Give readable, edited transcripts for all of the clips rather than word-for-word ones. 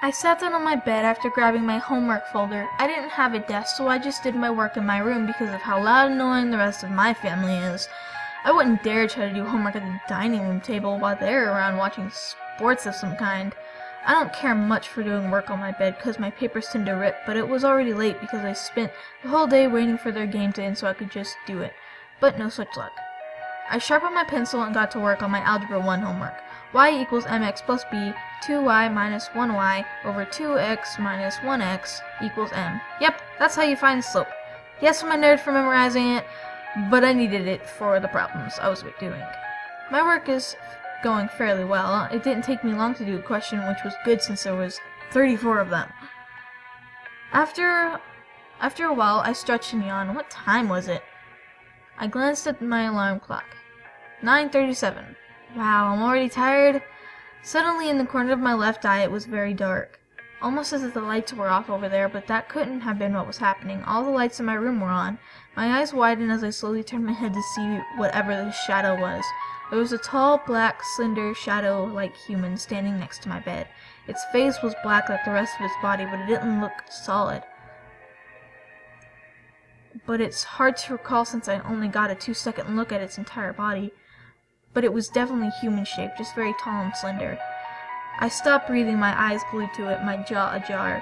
I sat down on my bed after grabbing my homework folder. I didn't have a desk, so I just did my work in my room because of how loud and annoying the rest of my family is. I wouldn't dare try to do homework at the dining room table while they're around watching sports of some kind. I don't care much for doing work on my bed because my papers tend to rip, but it was already late because I spent the whole day waiting for their game to end so I could just do it. But no such luck. I sharpened my pencil and got to work on my Algebra 1 homework. Y equals mx plus b, 2y minus 1y over 2x minus 1x equals m. Yep, that's how you find the slope. Yes, I'm a nerd for memorizing it, but I needed it for the problems I was doing. My work is going fairly well. It didn't take me long to do a question, which was good since there was 34 of them. After a while, I stretched and yawned. What time was it? I glanced at my alarm clock. 9:37. Wow, I'm already tired. Suddenly, in the corner of my left eye, it was very dark. Almost as if the lights were off over there, but that couldn't have been what was happening. All the lights in my room were on. My eyes widened as I slowly turned my head to see whatever the shadow was. There was a tall, black, slender, shadow-like human standing next to my bed. Its face was black like the rest of its body, but it didn't look solid. But it's hard to recall since I only got a 2-second look at its entire body. But it was definitely human-shaped, just very tall and slender. I stopped breathing, my eyes glued to it, my jaw ajar.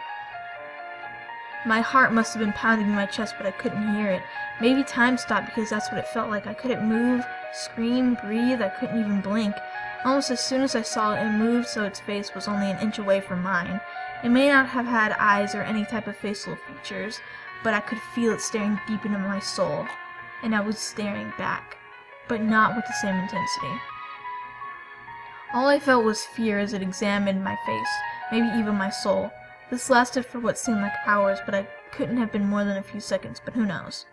My heart must have been pounding in my chest, but I couldn't hear it. Maybe time stopped because that's what it felt like. I couldn't move, scream, breathe, I couldn't even blink. Almost as soon as I saw it, it moved so its face was only an inch away from mine. It may not have had eyes or any type of facial features, but I could feel it staring deep into my soul. And I was staring back, but not with the same intensity. All I felt was fear as it examined my face, maybe even my soul. This lasted for what seemed like hours, but I couldn't have been more than a few seconds, but who knows.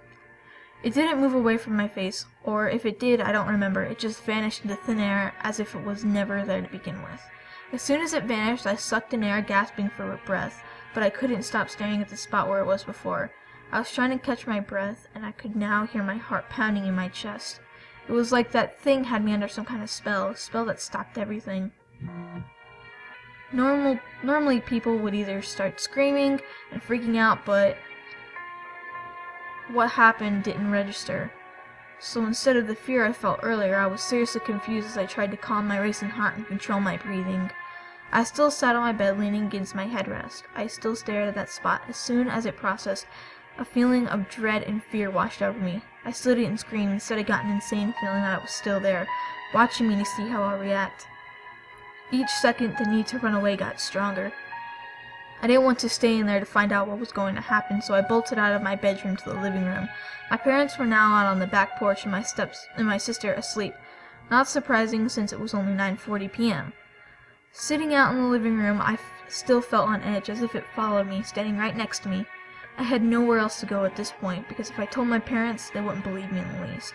It didn't move away from my face, or if it did, I don't remember. It just vanished into thin air as if it was never there to begin with. As soon as it vanished, I sucked in air, gasping for breath, but I couldn't stop staring at the spot where it was before. I was trying to catch my breath, and I could now hear my heart pounding in my chest. It was like that thing had me under some kind of spell, a spell that stopped everything. Normally people would either start screaming and freaking out, but what happened didn't register. So instead of the fear I felt earlier, I was seriously confused as I tried to calm my racing heart and control my breathing. I still sat on my bed leaning against my headrest. I still stared at that spot. As soon as it processed, a feeling of dread and fear washed over me. I still didn't scream. Instead, I got an insane feeling that it was still there, watching me to see how I'll react. Each second, the need to run away got stronger. I didn't want to stay in there to find out what was going to happen, so I bolted out of my bedroom to the living room. My parents were now out on the back porch and my sister asleep. Not surprising since it was only 9:40 p.m. Sitting out in the living room, I still felt on edge, as if it followed me, standing right next to me. I had nowhere else to go at this point, because if I told my parents, they wouldn't believe me in the least.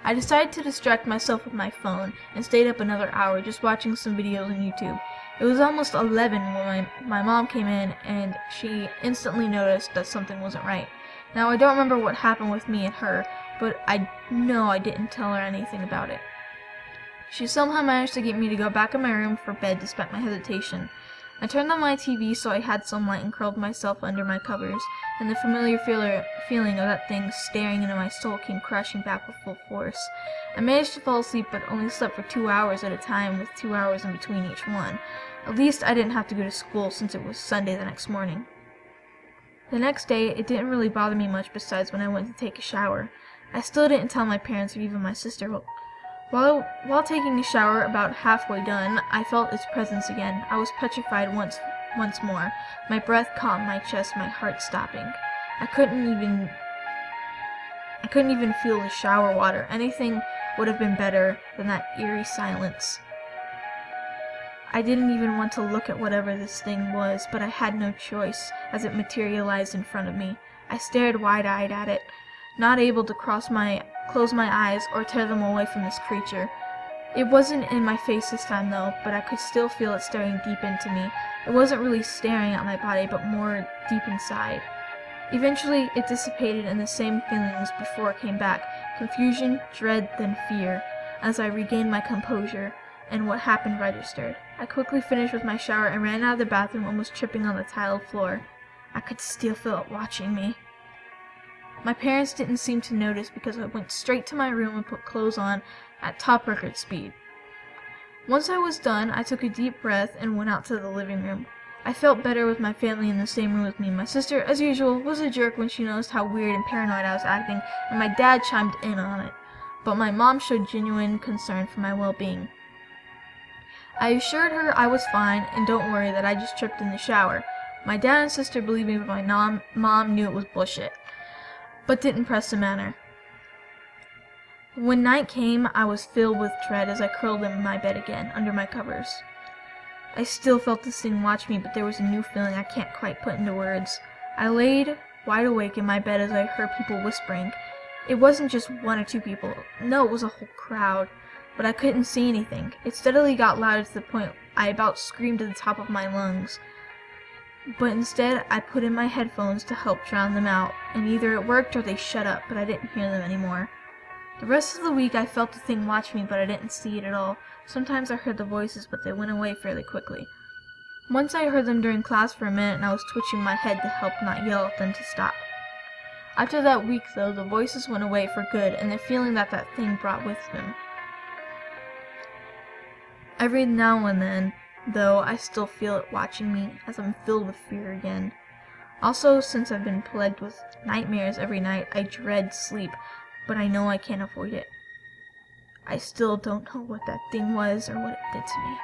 I decided to distract myself with my phone, and stayed up another hour just watching some videos on YouTube. It was almost 11 when my mom came in, and she instantly noticed that something wasn't right. Now, I don't remember what happened with me and her, but I know I didn't tell her anything about it. She somehow managed to get me to go back in my room for bed despite my hesitation. I turned on my TV so I had some light and curled myself under my covers, and the familiar feeling of that thing staring into my soul came crashing back with full force. I managed to fall asleep, but only slept for 2 hours at a time, with 2 hours in between each one. At least I didn't have to go to school since it was Sunday the next morning. The next day, it didn't really bother me much besides when I went to take a shower. I still didn't tell my parents or even my sister. While taking a shower, about halfway done, I felt its presence again. I was petrified once more. My breath caught in my chest, my heart stopping. I couldn't even feel the shower water. Anything would have been better than that eerie silence. I didn't even want to look at whatever this thing was, but I had no choice as it materialized in front of me. I stared wide-eyed at it, not able to close my eyes or tear them away from this creature. It wasn't in my face this time though, but I could still feel it staring deep into me. It wasn't really staring at my body, but more deep inside. Eventually, it dissipated and the same feelings before came back. Confusion, dread, then fear. As I regained my composure, and what happened registered. I quickly finished with my shower and ran out of the bathroom, almost tripping on the tiled floor. I could still feel it watching me. My parents didn't seem to notice because I went straight to my room and put clothes on at top record speed. Once I was done, I took a deep breath and went out to the living room. I felt better with my family in the same room with me. My sister, as usual, was a jerk when she noticed how weird and paranoid I was acting, and my dad chimed in on it. But my mom showed genuine concern for my well-being. I assured her I was fine, and don't worry that I just tripped in the shower. My dad and sister believed me, but my mom knew it was bullshit, but didn't press the matter. When night came, I was filled with dread as I curled in my bed again, under my covers. I still felt this thing watch me, but there was a new feeling I can't quite put into words. I laid wide awake in my bed as I heard people whispering. It wasn't just one or two people. No, it was a whole crowd. But I couldn't see anything. It steadily got louder to the point I about screamed at the top of my lungs. But instead, I put in my headphones to help drown them out, and either it worked or they shut up, but I didn't hear them anymore. The rest of the week I felt the thing watch me, but I didn't see it at all. Sometimes I heard the voices, but they went away fairly quickly. Once I heard them during class for a minute, and I was twitching my head to help not yell at them to stop. After that week, though, the voices went away for good, and the feeling that thing brought with them. Every now and then, though, I still feel it watching me as I'm filled with fear again. Also, since I've been plagued with nightmares every night, I dread sleep, but I know I can't avoid it. I still don't know what that thing was or what it did to me.